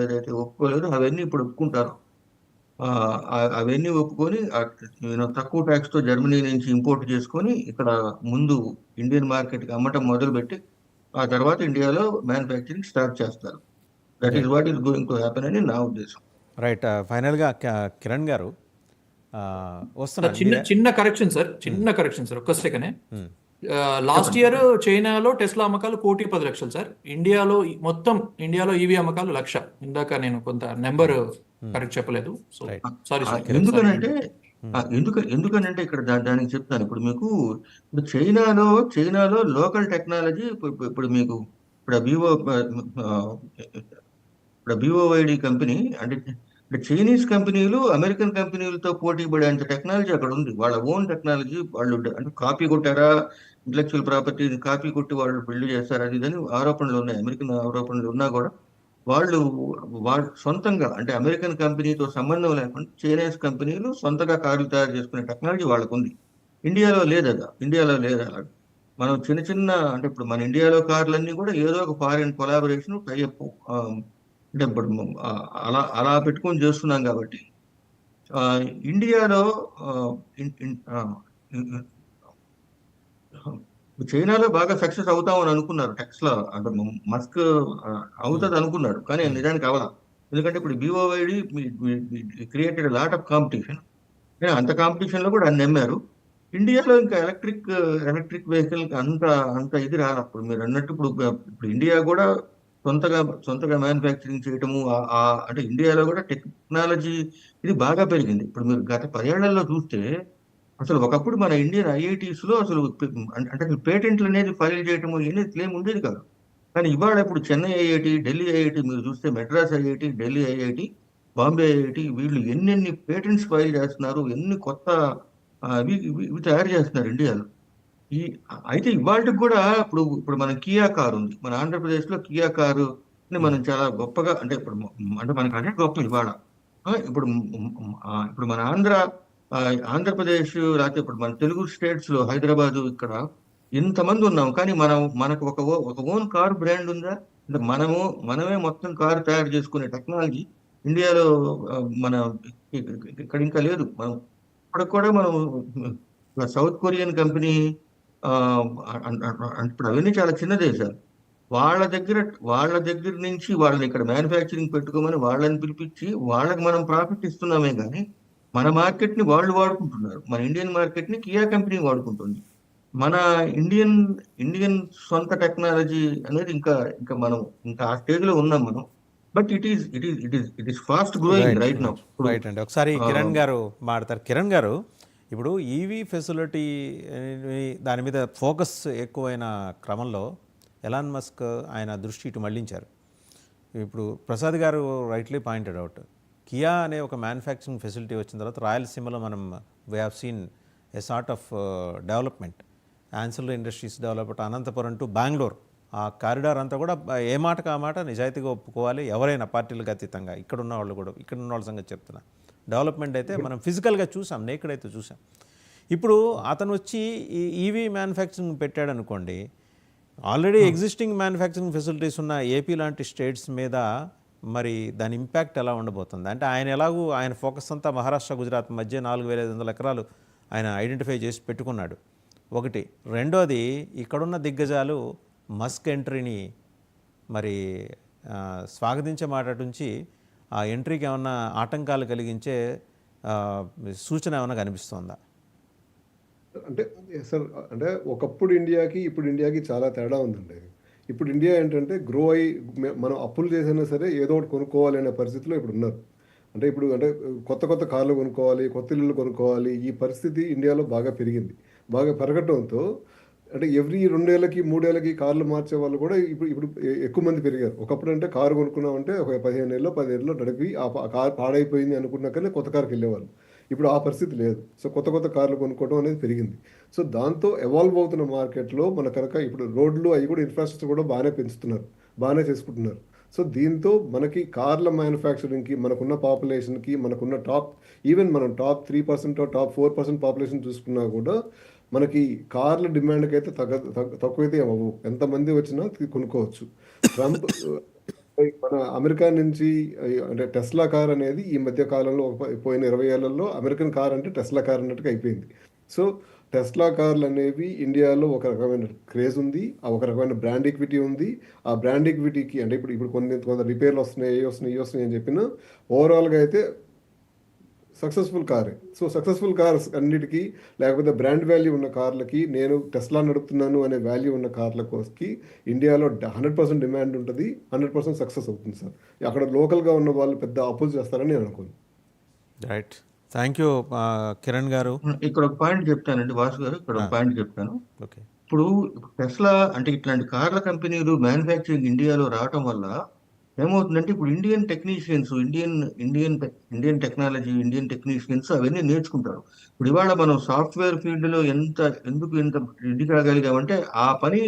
ఏదైతే ఒప్పుకోలేదో అవన్నీ ఇప్పుడు ఒప్పుకుంటారు. అవన్నీ ఒప్పుకొని తక్కువ ట్యాక్స్ తో జర్మనీ నుంచి ఇంపోర్ట్ చేసుకొని ఇక్కడ ముందు ఇండియన్ మార్కెట్ కి అమ్మటం మొదలుపెట్టి ఆ తర్వాత ఇండియాలో మ్యానుఫ్యాక్చరింగ్ స్టార్ట్ చేస్తారు. That is right what is going to happen అని నా ఉద్దేశం. రైట్ ఫైనల్గా కిరణ్ గారు సార్ వస్తున్నాను చిన్న మీరే. చిన్న కరెక్షన్ సార్, చిన్న కరెక్షన్ సార్, ఒక్క సెకండ్. మ్మ్. లాస్ట్ చెప్పండి ఇయర్ చెప్పండి. చైనాలో టెస్లా అమ్మకాలు 1,10,00,000 సార్. మొత్తం ఇండియాలో ఈవీ అమ్మకాలు 1,00,000. ఇందాక నేను కొంత నెంబర్ కరెక్ట్ చెప్పలేదు, సో రైట్ సారీ ఆ, సార్. ఎందుకనంటే ఎందుకనంటే ఇక్కడ దానికి చెప్తాను. ఇప్పుడు మీకు ఇప్పుడు చైనాలో లోకల్ టెక్నాలజీ ఇప్పుడు మీకు ఇప్పుడు వివో ఇప్పుడు BOYD కంపెనీ అంటే ఇప్పుడు చైనీస్ కంపెనీలు అమెరికన్ కంపెనీలతో పోటీ పడేంత టెక్నాలజీ అక్కడ ఉంది. వాళ్ళ ఓన్ టెక్నాలజీ వాళ్ళు అంటే కాపీ కొట్టారా, ఇంటలెక్చువల్ ప్రాపర్టీ కాపీ కొట్టి వాళ్ళు బిల్డ్ చేస్తారు అది ఇదని ఆరోపణలు ఉన్నాయి. అమెరికన్ ఆరోపణలు ఉన్నా కూడా వాళ్ళు వాళ్ళు సొంతంగా అంటే అమెరికన్ కంపెనీతో సంబంధం లేకుండా చైనీస్ కంపెనీలు సొంతగా కార్లు తయారు చేసుకునే టెక్నాలజీ వాళ్ళకు ఉంది. ఇండియాలో లేదు అలా. మనం చిన్న చిన్న అంటే ఇప్పుడు మన ఇండియాలో కార్లన్నీ కూడా ఏదో ఒక ఫారిన్ కొలాబరేషన్ టైఅప్ అంటే ఇప్పుడు అలా పెట్టుకొని చేస్తున్నాం కాబట్టి ఆ, ఇండియాలో ఆ, ఇన్- ఇన్- ఆ, ఇన్- చైనాలో బాగా సక్సెస్ అవుతామని అనుకున్నారు టెక్స్లా అంటే మస్క్ అవుతుంది అనుకున్నాడు, కానీ నిజానికి అవలా. ఎందుకంటే ఇప్పుడు BOYD created lot of competition. అంత కాంపిటీషన్ లో కూడా అన్ని నమ్మారు. ఇండియాలో ఇంకా ఎలక్ట్రిక్ వెహికల్ అంత అంత ఇది రానప్పుడు మీరు అన్నట్టు ఇప్పుడు ఇండియా కూడా సొంతగా మ్యానుఫ్యాక్చరింగ్ చేయటము అంటే ఇండియాలో కూడా టెక్నాలజీ ఇది బాగా పెరిగింది. ఇప్పుడు మీరు గత 10 ఏళ్లలో చూస్తే అసలు ఒకప్పుడు మన ఇండియన్ IITs లో అసలు అంటే అసలు పేటెంట్లు అనేది ఫైల్ చేయటము ఇవన్నీ క్లెయిమ్ ఉండేది కాదు. కానీ ఇవాళ ఇప్పుడు చెన్నై IIT, ఢిల్లీ IIT మీరు చూస్తే Madras IIT, Delhi IIT, Bombay IIT వీళ్ళు ఎన్నెన్ని పేటెంట్స్ ఫైల్ చేస్తున్నారు, ఎన్ని కొత్త ఇవి తయారు చేస్తున్నారు ఇండియాలో. ఈ అయితే ఇవాళకి కూడా ఇప్పుడు మన కియా కారు ఉంది. మన ఆంధ్రప్రదేశ్ లో కియా కారు ని మనం చాలా గొప్పగా అంటే అంటే మనకు అదే గొప్ప ఇవాళ. ఇప్పుడు మన ఆ, ఆంధ్రప్రదేశ్ లేకపోతే ఇప్పుడు మన తెలుగు స్టేట్స్ లో హైదరాబాద్ ఇక్కడ ఇంతమంది ఉన్నాం, కానీ మనకు ఒక ఓన్ కారు బ్రాండ్ ఉందా? అంటే మనమే మొత్తం కారు తయారు చేసుకునే టెక్నాలజీ ఇండియాలో ఆ, మన ఇక్కడ ఇంకా లేదు. మనం ఇప్పటికి కూడా మనం సౌత్ కొరియన్ కంపెనీ ఆ, ఇప్పుడు అవన్నీ చాలా చిన్న దేశాలు. వాళ్ళ దగ్గర వాళ్ళ దగ్గర నుంచి వాళ్ళని ఇక్కడ మ్యానుఫ్యాక్చరింగ్ పెట్టుకోమని వాళ్ళని పిలిపించి వాళ్ళకి మనం ప్రాఫిట్ ఇస్తున్నామే కానీ మన మార్కెట్ ని వాళ్ళు వాడుకుంటున్నారు. మన ఇండియన్ మార్కెట్ ని కియా కంపెనీ వాడుకుంటుంది. మన ఇండియన్ ఇండియన్ సొంత టెక్నాలజీ అనేది ఇంకా ఇంకా మనం ఇంకా ఆ స్టేజ్ లో ఉన్నాం మనం. But it is past growing right right now. ఇప్పుడు రైట్ అండి. ఒకసారి ఆ, కిరణ్ గారు మాట్లాడతారు. కిరణ్ గారు, ఇప్పుడు ఈవీ ఫెసిలిటీ దాని మీద ఫోకస్ ఎక్కువైన క్రమంలో ఎలాన్ మస్క్ ఆయన దృష్టి ఇటు మళ్లించారు. ఇప్పుడు ప్రసాద్ గారు రైట్లీ పాయింటెడ్ అవుట్, కియా అనే ఒక మ్యానుఫ్యాక్చరింగ్ ఫెసిలిటీ వచ్చిన తర్వాత రాయలసీమలో మనం we have seen a sort of development, ancillary industries development, Anantapuram to Bengaluru ఆ కారిడార్ అంతా కూడా ఏ మాటకు ఆ మాట నిజాయితీగా ఒప్పుకోవాలి ఎవరైనా పార్టీలకు అతీతంగా. ఇక్కడ ఉన్న వాళ్ళ సంగతి చెప్తున్నా, డెవలప్మెంట్ అయితే మనం ఫిజికల్గా చూసాం, నేకెడ్ అయితే చూసాం. ఇప్పుడు అతను వచ్చి ఈ ఈవీ మ్యానుఫ్యాక్చరింగ్ పెట్టాడు అనుకోండి, ఆల్రెడీ ఎగ్జిస్టింగ్ మ్యానుఫ్యాక్చరింగ్ ఫెసిలిటీస్ ఉన్న ఏపీ లాంటి స్టేట్స్ మీద మరి దాని ఇంపాక్ట్ ఎలా ఉండబోతుంది? అంటే ఆయన ఫోకస్ అంతా మహారాష్ట్ర గుజరాత్ మధ్య 4,500 ఎకరాలు ఆయన ఐడెంటిఫై చేసి పెట్టుకున్నాడు. ఒకటి. రెండోది, ఇక్కడున్న దిగ్గజాలు మస్క్ ఎంట్రీని మరి స్వాగతించే మాట నుంచి ఆ ఎంట్రీకి ఏమన్నా ఆటంకాలు కలిగించే సూచన ఏమైనా కనిపిస్తోందా? అంటే సార్, అంటే ఒకప్పుడు ఇండియాకి ఇప్పుడు ఇండియాకి చాలా తేడా ఉందండి. ఇప్పుడు ఇండియా ఏంటంటే గ్రో అయ్యి మనం అప్పులు చేసినా సరే ఏదో ఒకటి కొనుక్కోవాలి అనే పరిస్థితిలో ఇప్పుడు ఉన్నారు. అంటే కొత్త కార్లు కొనుక్కోవాలి, కొత్త ఇల్లులు కొనుక్కోవాలి, ఈ పరిస్థితి ఇండియాలో బాగా పెరిగింది. బాగా పెరగటంతో అంటే ఎవ్రీ 2 ఏళ్ళకి 3 ఏళ్ళకి కార్లు మార్చే వాళ్ళు కూడా ఇప్పుడు ఇప్పుడు ఎక్కువ మంది పెరిగారు. ఒకప్పుడు అంటే కారు కొనుక్కున్నామంటే ఒక 15 ఏళ్ళలో 10 ఏళ్ళలో నడిపి ఆ కారు పాడైపోయింది అనుకున్నాకనే కొత్త కారుకి వెళ్ళేవాళ్ళు. ఇప్పుడు ఆ పరిస్థితి లేదు. సో కొత్త కార్లు కొనుక్కోవడం అనేది పెరిగింది. సో దాంతో ఎవాల్వ్ అవుతున్న మార్కెట్లో మన కనుక ఇప్పుడు రోడ్లు అవి కూడా ఇన్ఫ్రాస్ట్రక్చర్ కూడా బాగానే పెంచుతున్నారు, బాగానే చేసుకుంటున్నారు. సో దీంతో మనకి కార్ల మ్యానుఫ్యాక్చరింగ్కి మనకున్న పాపులేషన్కి మనకున్న ఈవెన్ మనం టాప్ 3% టాప్ 4% పాపులేషన్ చూసుకున్నా కూడా మనకి కార్ల డిమాండ్కి అయితే తక్కువైతే అవ్వవు. ఎంతమంది వచ్చినా కొనుక్కోవచ్చు. మన అమెరికా నుంచి అంటే టెస్లా కార్ అనేది ఈ మధ్య కాలంలో పోయిన 20 ఏళ్లలో అమెరికన్ కార్ అంటే టెస్లా కార్ అన్నట్టుగా అయిపోయింది. సో టెస్లా కార్లు అనేవి ఇండియాలో ఒక రకమైన క్రేజ్ ఉంది, ఆ ఒక రకమైన బ్రాండ్ ఈక్విటీ ఉంది. ఆ బ్రాండ్ ఈక్విటీకి అంటే ఇప్పుడు కొంత రిపేర్లు వస్తున్నాయి, ఏ వస్తున్నాయి, ఏ వస్తున్నాయి అని చెప్పిన ఓవరాల్గా అయితే సక్సెస్ఫుల్ కారే. సో సక్సెస్ఫుల్ కార్స్ అన్నిటికీ లేకపోతే బ్రాండ్ వాల్యూ ఉన్న కార్లకి, నేను టెస్లా నడుపుతున్నాను అనే వాల్యూ ఉన్న కార్లకి ఇండియాలో 100% డిమాండ్ ఉంటుంది, 100% సక్సెస్ అవుతుంది సార్. అక్కడ లోకల్గా ఉన్న వాళ్ళు పెద్ద అప్పులు చేస్తారని నేను అనుకోను. రైట్. థ్యాంక్ యూ కిరణ్ గారు. ఇక్కడ ఒక పాయింట్ చెప్తానండి వాసు గారు, ఇక్కడ ఒక పాయింట్ చెప్తాను. ఓకే. ఇప్పుడు టెస్లా అంటే ఇట్లాంటి కార్ల కంపెనీలు మ్యానుఫ్యాక్చరింగ్ ఇండియాలో రావటం వల్ల ఏమవుతుందంటే ఇప్పుడు Indian technicians, Indian technology, Indian technicians అవన్నీ నేర్చుకుంటారు. ఇప్పుడు ఇవాళ మనం సాఫ్ట్వేర్ ఫీల్డ్ లో ఎందుకు ఇంత ఇది కాగలిగామంటే ఆ పని